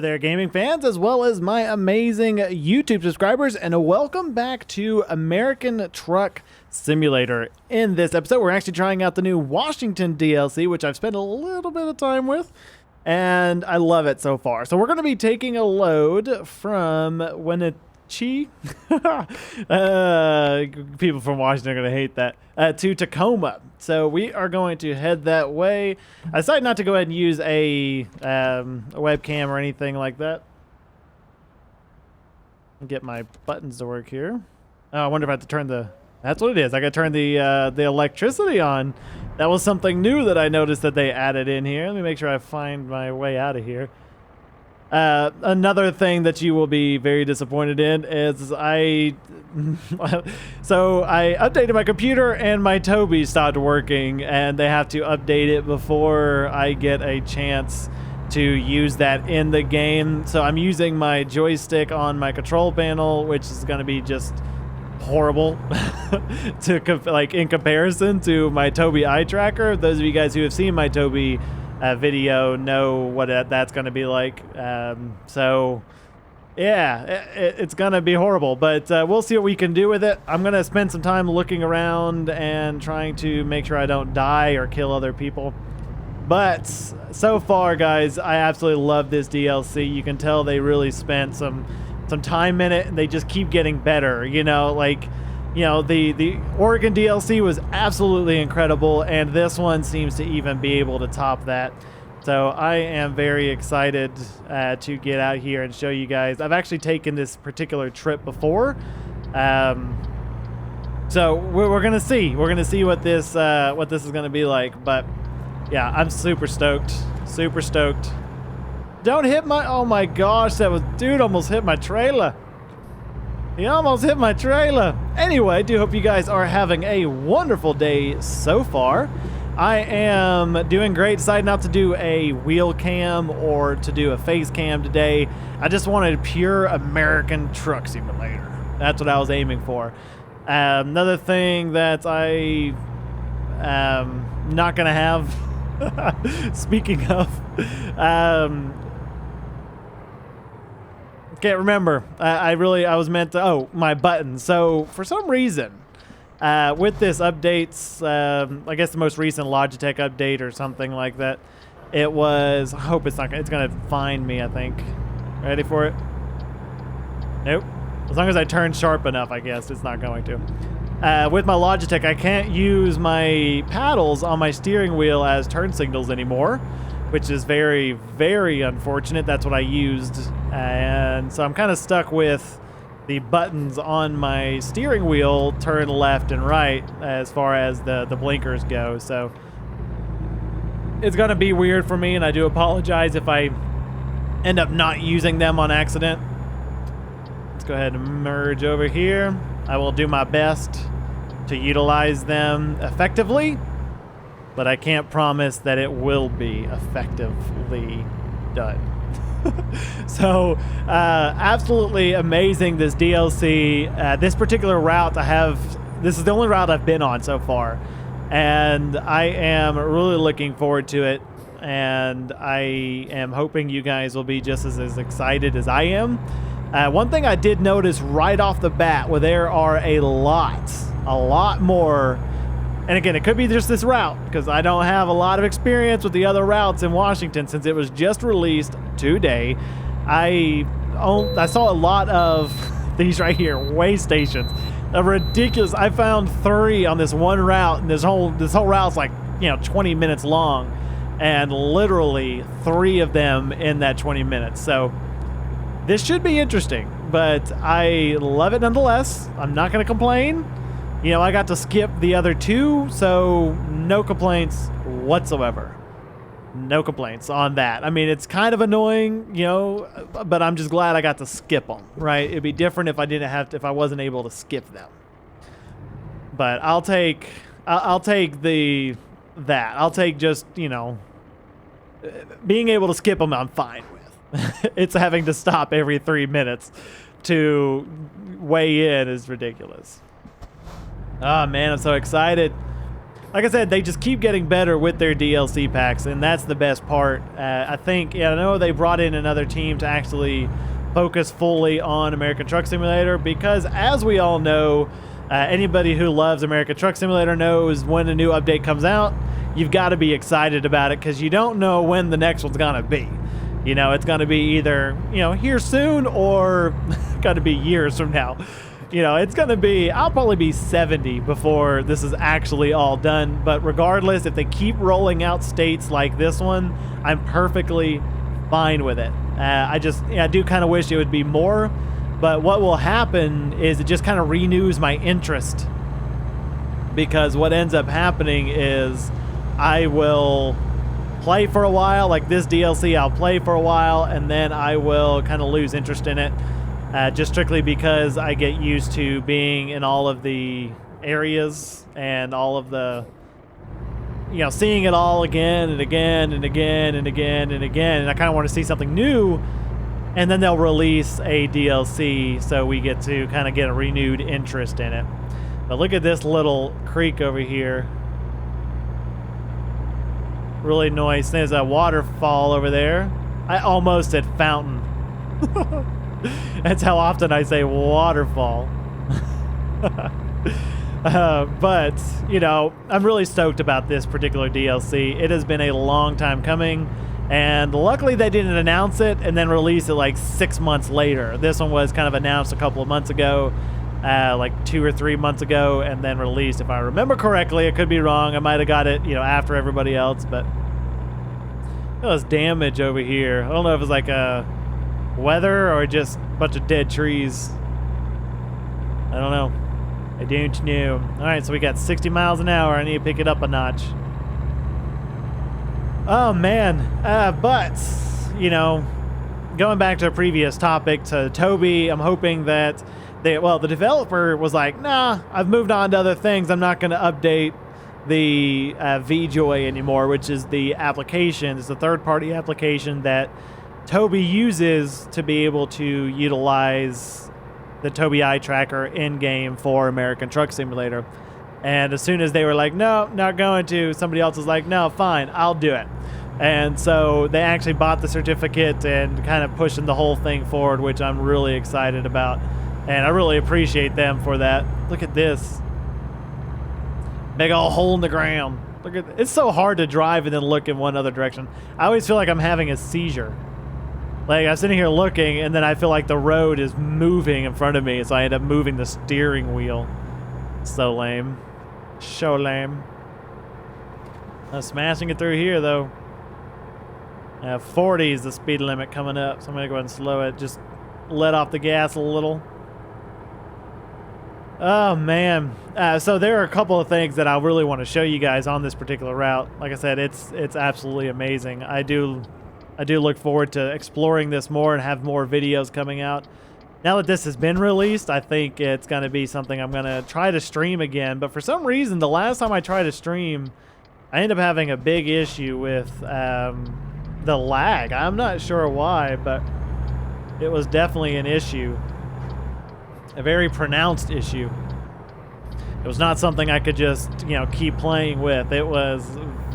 Hello there, gaming fans, as well as my amazing YouTube subscribers, and welcome back to American Truck Simulator. In this episode, we're actually trying out the new Washington DLC, which I've spent a little bit of time with, and I love it so far. So we're going to be taking a load from Wenatchee, people from Washington are going to hate that, to Tacoma. So we are going to head that way. I decided not to go ahead and use a webcam or anything like that. Get my buttons to work here. Oh, I wonder if I have to turn the... That's what it is. I got to turn the electricity on. That was something new that I noticed that they added in here. Let me make sure I find my way out of here. Another thing that you will be very disappointed in is so I updated my computer and my Toby stopped working, and they have to update it before I get a chance to use that in the game. So I'm using my joystick on my control panel, which is going to be just horrible to in comparison to my Toby eye tracker. Those of you guys who have seen my Toby video know what that's going to be like. So yeah, it's going to be horrible, but we'll see what we can do with it. I'm going to spend some time looking around and trying to make sure I don't die or kill other people. But so far, guys, I absolutely love this DLC. You can tell they really spent some time in it, and they just keep getting better. You know, like, you know, the Oregon DLC was absolutely incredible, and this one seems to even be able to top that. So I am very excited to get out here and show you guys. I've actually taken this particular trip before, so we're gonna see. We're gonna see what this is gonna be like. But yeah, I'm super stoked. Super stoked. Don't hit my... Oh my gosh, dude almost hit my trailer. He almost hit my trailer. Anyway, I do hope you guys are having a wonderful day so far. I am doing great. Decided not to do a wheel cam or to do a face cam today. I just wanted pure American Truck Simulator. That's what I was aiming for. Another thing that I not gonna have. Speaking of, can't remember. I was meant to... Oh, my button. So for some reason, with this updates, I guess the most recent Logitech update or something like that, it was... I hope it's not... It's going to find me, I think. Ready for it? Nope. As long as I turn sharp enough, I guess it's not going to. With my Logitech, I can't use my paddles on my steering wheel as turn signals anymore, which is very, very unfortunate. That's what I used. And so I'm kind of stuck with the buttons on my steering wheel, turn left and right, as far as the blinkers go. So it's going to be weird for me, and I do apologize if I end up not using them on accident. Let's go ahead and merge over here. I will do my best to utilize them effectively, but I can't promise that it will be effectively done. So, absolutely amazing, this DLC. This particular route this is the only route I've been on so far, and I am really looking forward to it, and I am hoping you guys will be just as excited as I am. One thing I did notice right off the bat, where there are a lot more, and again, it could be just this route, because I don't have a lot of experience with the other routes in Washington since it was just released today. I saw a lot of these right here, way stations. A ridiculous... I found 3 on this one route, and this whole route's like, 20 minutes long, and literally 3 of them in that 20 minutes. So this should be interesting, but I love it nonetheless. I'm not going to complain. I got to skip the other 2, so no complaints whatsoever. No complaints on that. I mean, it's kind of annoying, but I'm just glad I got to skip them, right? It'd be different if if I wasn't able to skip them. But I'll take that. I'll take just, being able to skip them, I'm fine with. It's having to stop every 3 minutes to weigh in is ridiculous. Oh man, I'm so excited. like I said, they just keep getting better with their DLC packs, and that's the best part. I think, I know they brought in another team to actually focus fully on American Truck Simulator because, as we all know, anybody who loves American Truck Simulator knows when a new update comes out, you've got to be excited about it because you don't know when the next one's going to be. You know, it's going to be either, here soon or going to be years from now. It's going to be, I'll probably be 70 before this is actually all done. But regardless, if they keep rolling out states like this one, I'm perfectly fine with it. I do kind of wish it would be more. But what will happen is it just kind of renews my interest. Because what ends up happening is I will play for a while. Like this DLC, I'll play for a while, and then I will kind of lose interest in it. Just strictly because I get used to being in all of the areas and all of the, seeing it all again and again and again and again and again. And I kind of want to see something new. And then they'll release a DLC so we get to kind of get a renewed interest in it. But look at this little creek over here. Really nice. There's a waterfall over there. I almost said fountain. That's how often I say waterfall. But, I'm really stoked about this particular DLC. It has been a long time coming, and luckily they didn't announce it and then release it like 6 months later. This one was kind of announced a couple of months ago, like 2 or 3 months ago, and then released, if I remember correctly. I could be wrong. I might have got it, after everybody else, but there's damage over here. I don't know if it's like a weather or just a bunch of dead trees. I don't know. I don't know. All right, so we got 60 miles an hour. I need to pick it up a notch. Oh man, but going back to a previous topic, to Toby, I'm hoping that the developer was like, nah, I've moved on to other things. I'm not going to update the VJoy anymore, which is the application. It's a third-party application that Toby uses to be able to utilize the Toby Eye Tracker in-game for American Truck Simulator. And as soon as they were like, no, not going to, somebody else was like, no, fine, I'll do it. And so they actually bought the certificate and kind of pushing the whole thing forward, which I'm really excited about. And I really appreciate them for that. Look at this. Big old hole in the ground. Look at it's so hard to drive and then look in one other direction. I always feel like I'm having a seizure. Like I'm sitting here looking and then I feel like the road is moving in front of me, so I end up moving the steering wheel. So lame. So lame. I'm smashing it through here though. 40 is the speed limit coming up, so I'm gonna go ahead and slow it. Just let off the gas a little. Oh man. So there are a couple of things that I really want to show you guys on this particular route. Like I said, it's absolutely amazing. I do look forward to exploring this more and have more videos coming out. Now that this has been released, I think it's going to be something I'm going to try to stream again. But for some reason, the last time I tried to stream, I ended up having a big issue with the lag. I'm not sure why, but it was definitely an issue. A very pronounced issue. It was not something I could just, keep playing with. It was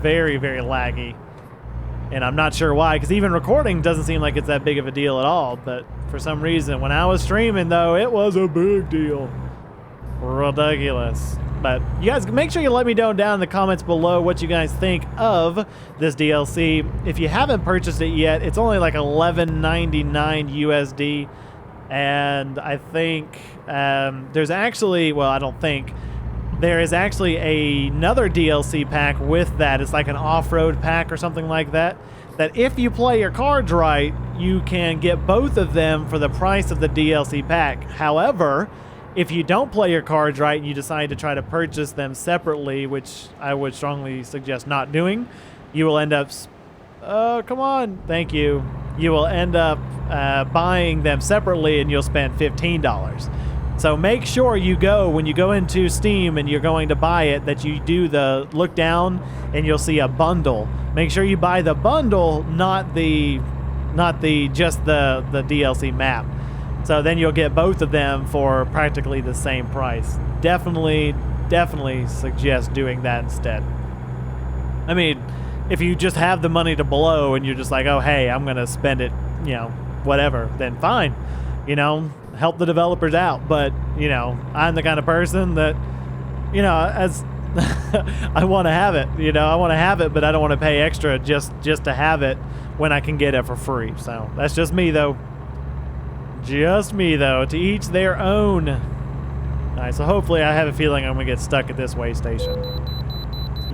very, very laggy. And I'm not sure why, because even recording doesn't seem like it's that big of a deal at all. But for some reason, when I was streaming, though, it was a big deal. Ridiculous. But you guys, make sure you let me know down in the comments below what you guys think of this DLC. If you haven't purchased it yet, it's only like $11.99 USD. And I think there's actually, well, I don't think, there is actually another DLC pack with that. It's like an off-road pack or something like that. That if you play your cards right, you can get both of them for the price of the DLC pack. However, if you don't play your cards right and you decide to try to purchase them separately, which I would strongly suggest not doing, you will end up... come on. Thank you. You will end up buying them separately and you'll spend $15. So make sure you go, when you go into Steam and you're going to buy it, that you do the look down and you'll see a bundle. Make sure you buy the bundle, not the just the DLC map. So then you'll get both of them for practically the same price. Definitely definitely suggest doing that instead. I mean, if you just have the money to blow and you're just like, oh, hey, I'm going to spend it, you know, whatever, then fine, you know, help the developers out. But, you know, I'm the kind of person that, you know, as I want to have it, you know, I want to have it, but I don't want to pay extra just to have it when I can get it for free. So that's just me, though. Just me, though. To each their own. All right, so hopefully I have a feeling I'm going to get stuck at this way station.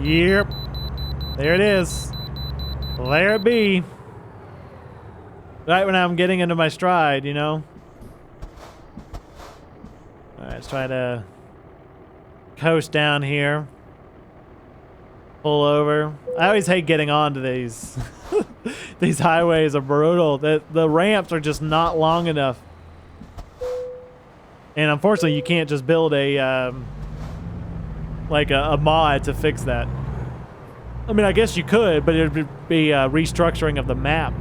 Yep. There it is. There it be. Right when I'm getting into my stride, you know. All right, let's try to coast down here. Pull over. I always hate getting onto these. These highways are brutal. The ramps are just not long enough. And unfortunately, you can't just build a like a mod to fix that. I mean, I guess you could, but it would be a restructuring of the map.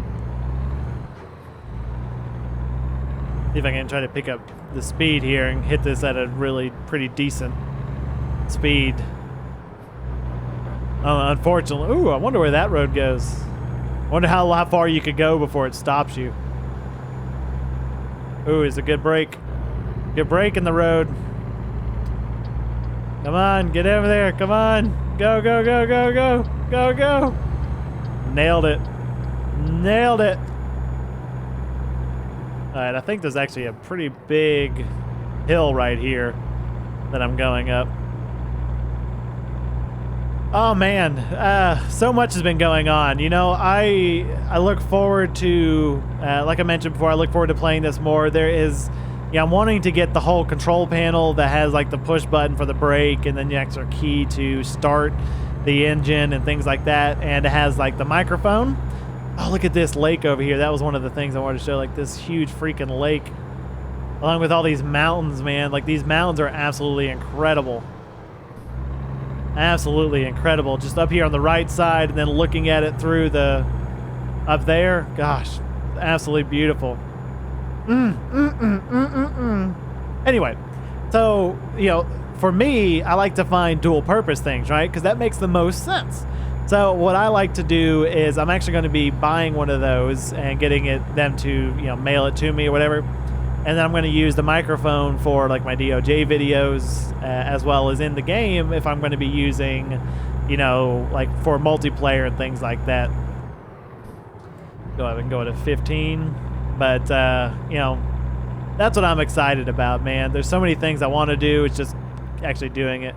See if I can try to pick up the speed here and hit this at a really pretty decent speed. Unfortunately, ooh, I wonder where that road goes. I wonder how far you could go before it stops you. Ooh, it's a good break. Good break in the road. Come on, get over there. Come on. Go, go, go, go, go. Go, go. Nailed it. Nailed it. All right, I think there's actually a pretty big hill right here that I'm going up. Oh man, so much has been going on. You know, I look forward to, like I mentioned before, I look forward to playing this more. There is, yeah, I'm wanting to get the whole control panel that has like the push button for the brake and then the extra key to start the engine and things like that. And it has like the microphone. Oh, look at this lake over here. That was one of the things I wanted to show, like this huge freaking lake. Along with all these mountains, man. Like these mountains are absolutely incredible. Absolutely incredible. Just up here on the right side and then looking at it through the, up there. Gosh, absolutely beautiful. Anyway, so, you know, for me, I like to find dual purpose things, right? Because that makes the most sense. So what I like to do is I'm actually going to be buying one of those and getting them to, you know, mail it to me or whatever. And then I'm going to use the microphone for like my DOJ videos as well as in the game if I'm going to be using, you know, like for multiplayer and things like that. Go ahead and go to 15. But, you know, that's what I'm excited about, man. There's so many things I want to do. It's just actually doing it.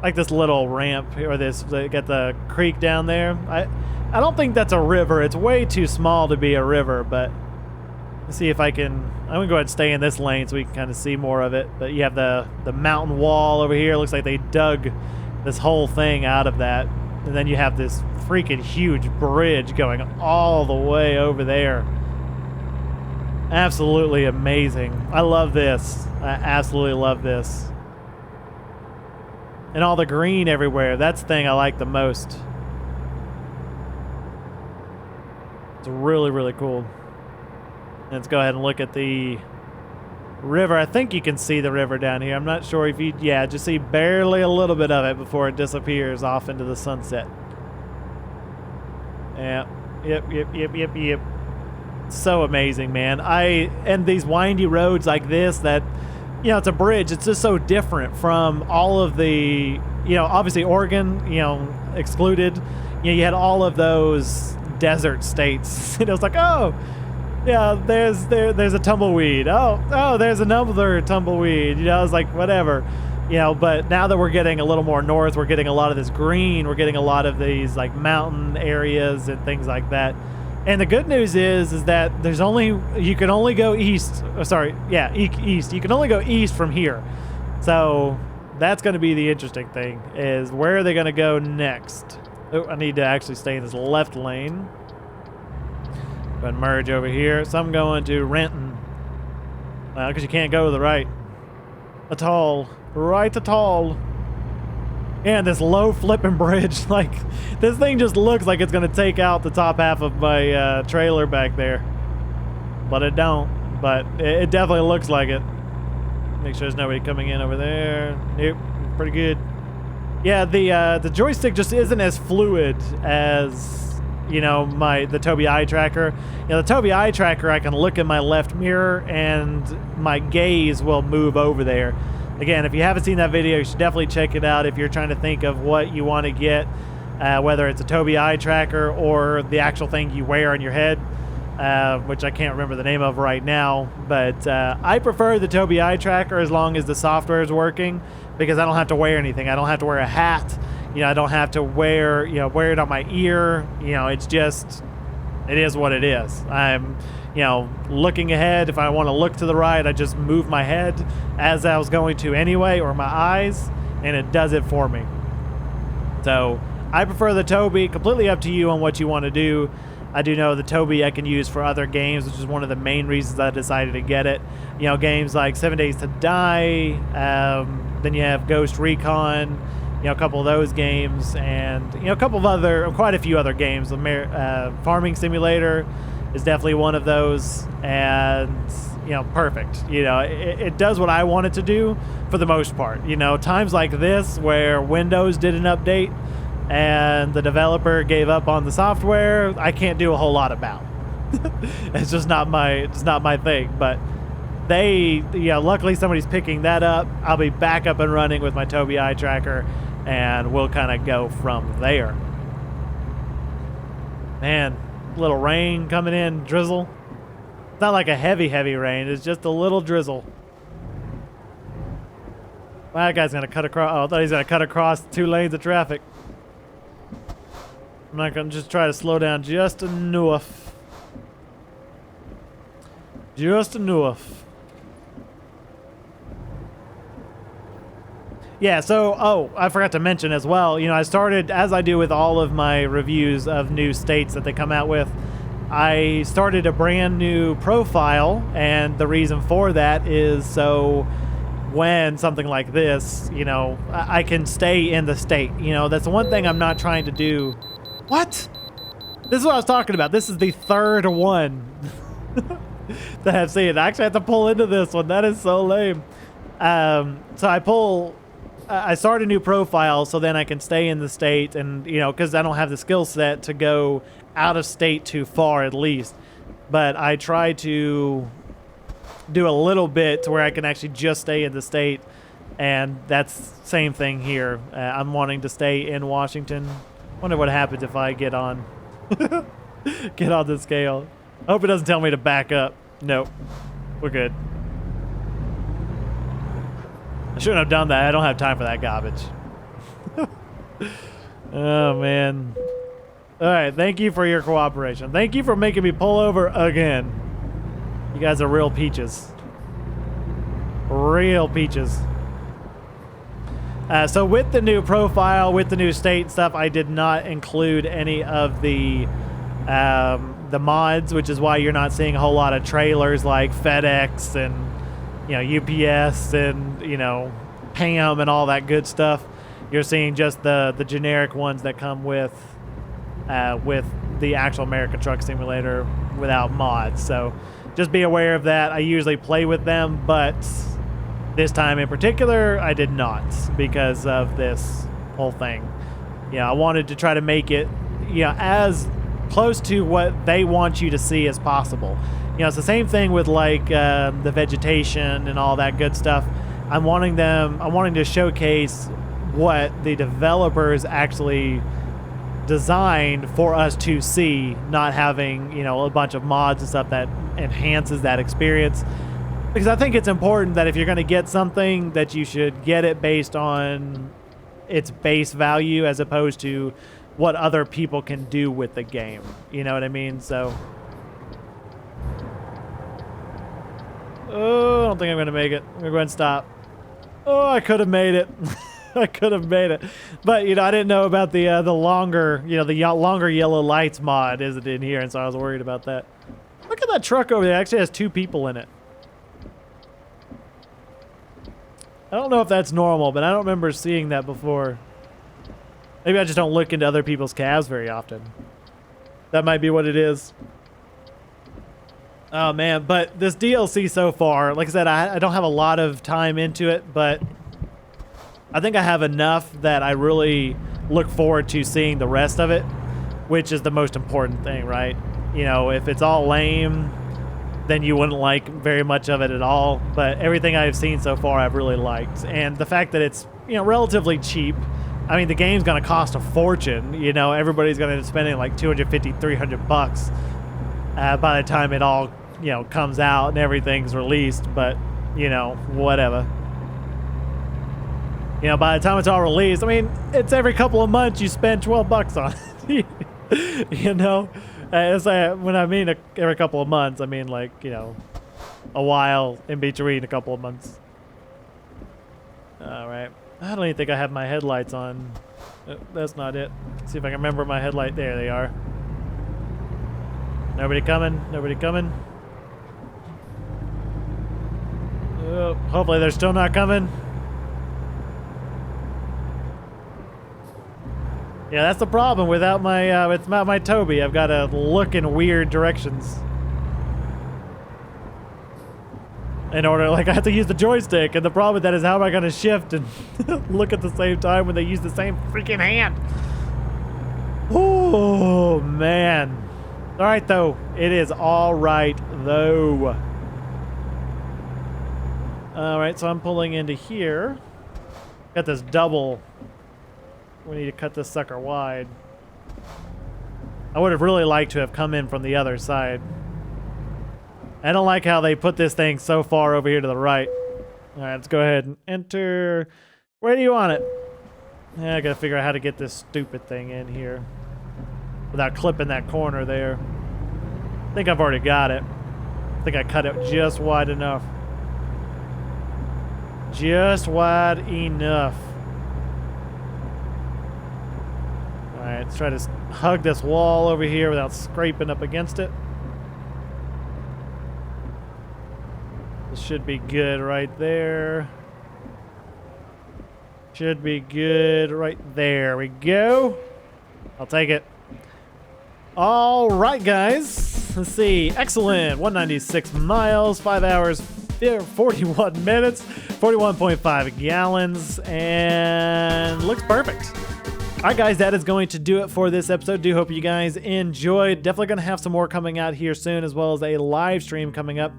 Like this little ramp or this, got the creek down there. I don't think that's a river. It's way too small to be a river, but let's see if I can. I'm gonna go ahead and stay in this lane so we can kind of see more of it. But you have the mountain wall over here. It looks like they dug this whole thing out of that. And then you have this freaking huge bridge going all the way over there. Absolutely amazing. I love this. I absolutely love this. And all the green everywhere. That's the thing I like the most. It's really, really cool. Let's go ahead and look at the river. I think you can see the river down here. I'm not sure if you... Yeah, just see barely a little bit of it before it disappears off into the sunset. Yeah. Yep. So amazing, man. And these windy roads like this that... You know, it's a bridge. It's just so different from all of the, you know, obviously Oregon, you know, excluded. You know, you had all of those desert states. And it was like, oh, yeah, there's a tumbleweed. Oh, there's another tumbleweed. You know, it's like whatever. You know, but now that we're getting a little more north, we're getting a lot of this green. We're getting a lot of these like mountain areas and things like that. And the good news is that you can only go east. Oh, sorry, yeah, east. You can only go east from here. So that's going to be the interesting thing, is where are they going to go next? Oh, I need to actually stay in this left lane. Go ahead and merge over here. So I'm going to Renton. Well, because you can't go to the right at all. Right at all. And this low flipping bridge, like this thing just looks like it's gonna take out the top half of my trailer back there, but it don't. But it definitely looks like it. Make sure there's nobody coming in over there. Nope, pretty good. Yeah, the joystick just isn't as fluid as, you know, the Tobii eye tracker. You know, the Tobii eye tracker, I can look in my left mirror and my gaze will move over there. Again, if you haven't seen that video, you should definitely check it out if you're trying to think of what you want to get, whether it's a Tobii eye tracker or the actual thing you wear on your head, which I can't remember the name of right now. But I prefer the Tobii eye tracker as long as the software is working, because I don't have to wear anything. I don't have to wear a hat. You know, I don't have to wear it on my ear. You know, it's just, it is what it is. I'm, you know, looking ahead. If I want to look to the right, I just move my head as I was going to anyway, or my eyes, and it does it for me. So I prefer the Tobii. Completely up to you on what you want to do. I do know the Tobii I can use for other games, which is one of the main reasons I decided to get it. You know, games like 7 Days to Die, then you have Ghost Recon, you know, a couple of those games, and, you know, quite a few other games. Farming Simulator is definitely one of those, and, you know, perfect. You know, it does what I want it to do for the most part. You know, times like this where Windows did an update and the developer gave up on the software, I can't do a whole lot about. It's just not my thing. But luckily somebody's picking that up. I'll be back up and running with my Tobii eye tracker, and we'll kind of go from there. Man, little rain coming in, drizzle. It's not like a heavy rain, it's just a little drizzle. Well, that guy's gonna cut across. Oh, I thought he's gonna cut across 2 lanes of traffic. I'm not gonna just try to slow down just enough. Just enough. Yeah, so, I forgot to mention as well, you know, I started, as I do with all of my reviews of new states that they come out with, I started a brand new profile, and the reason for that is so when something like this, you know, I can stay in the state. You know, that's the one thing I'm not trying to do. What? This is what I was talking about. This is the third one that I've seen. I actually have to pull into this one. That is so lame. So I start a new profile so then I can stay in the state, and, you know, because I don't have the skill set to go out of state too far at least. But I try to do a little bit to where I can actually just stay in the state, and that's same thing here. I'm wanting to stay in Washington. Wonder what happens if I get on the scale. I hope it doesn't tell me to back up. Nope, we're good. I shouldn't have done that. I don't have time for that garbage. Oh, man. All right, thank you for your cooperation. Thank you for making me pull over again. You guys are real peaches. Real peaches. So with the new profile, with the new state stuff, I did not include any of the mods, which is why you're not seeing a whole lot of trailers like FedEx and, you know, UPS and, you know, Pam and all that good stuff. You're seeing just the generic ones that come with the actual American Truck Simulator without mods. So just be aware of that. I usually play with them, but this time in particular, I did not because of this whole thing. Yeah, I wanted to try to make it, you know, as close to what they want you to see as possible. You know, it's the same thing with like the vegetation and all that good stuff. I'm wanting to showcase what the developers actually designed for us to see, not having, you know, a bunch of mods and stuff that enhances that experience. Because I think it's important that if you're going to get something, that you should get it based on its base value as opposed to what other people can do with the game. You know what I mean? So, oh, I don't think I'm going to make it. I'm going to go ahead and stop. Oh, I could have made it. I could have made it. But, you know, I didn't know about the longer, you know, the longer yellow lights mod isn't in here, and so I was worried about that. Look at that truck over there. It actually has 2 people in it. I don't know if that's normal, but I don't remember seeing that before. Maybe I just don't look into other people's cabs very often. That might be what it is. Oh man, but this DLC so far, like I said, I don't have a lot of time into it, but I think I have enough that I really look forward to seeing the rest of it, which is the most important thing, right? You know, if it's all lame, then you wouldn't like very much of it at all. But everything I've seen so far, I've really liked. And the fact that it's, you know, relatively cheap. I mean, the game's going to cost a fortune. You know, everybody's going to be spending like $250, $300 by the time it all, you know, comes out and everything's released. But, you know, whatever. You know, by the time it's all released, I mean, it's every couple of months you spend $12 on it. You know? When I mean every couple of months, I mean like, you know, a while in between a couple of months. All right. I don't even think I have my headlights on. That's not it. Let's see if I can remember my headlight. There they are. Nobody coming? Nobody coming? Oh, hopefully they're still not coming. Yeah, that's the problem without my Toby. I've got to look in weird directions. In order, like, I have to use the joystick, and the problem with that is how am I going to shift and look at the same time when they use the same freaking hand? Oh, man. All right, though. It is all right, though. All right, so I'm pulling into here. Got this double. We need to cut this sucker wide. I would have really liked to have come in from the other side. I don't like how they put this thing so far over here to the right. All right, let's go ahead and enter. Where do you want it? Yeah, I gotta figure out how to get this stupid thing in here without clipping that corner there. I think I've already got it. I think I cut it just wide enough. Just wide enough. All right, let's try to hug this wall over here without scraping up against it. This should be good right there. Should be good right there. We go. I'll take it. All right, guys. Let's see. Excellent. 196 miles, 5 hours, 41 minutes, 41.5 gallons, and looks perfect. All right, guys, that is going to do it for this episode. Do hope you guys enjoyed. Definitely going to have some more coming out here soon, as well as a live stream coming up.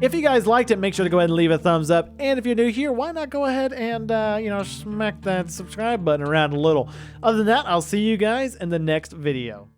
If you guys liked it, make sure to go ahead and leave a thumbs up. And if you're new here, why not go ahead and, you know, smack that subscribe button around a little. Other than that, I'll see you guys in the next video.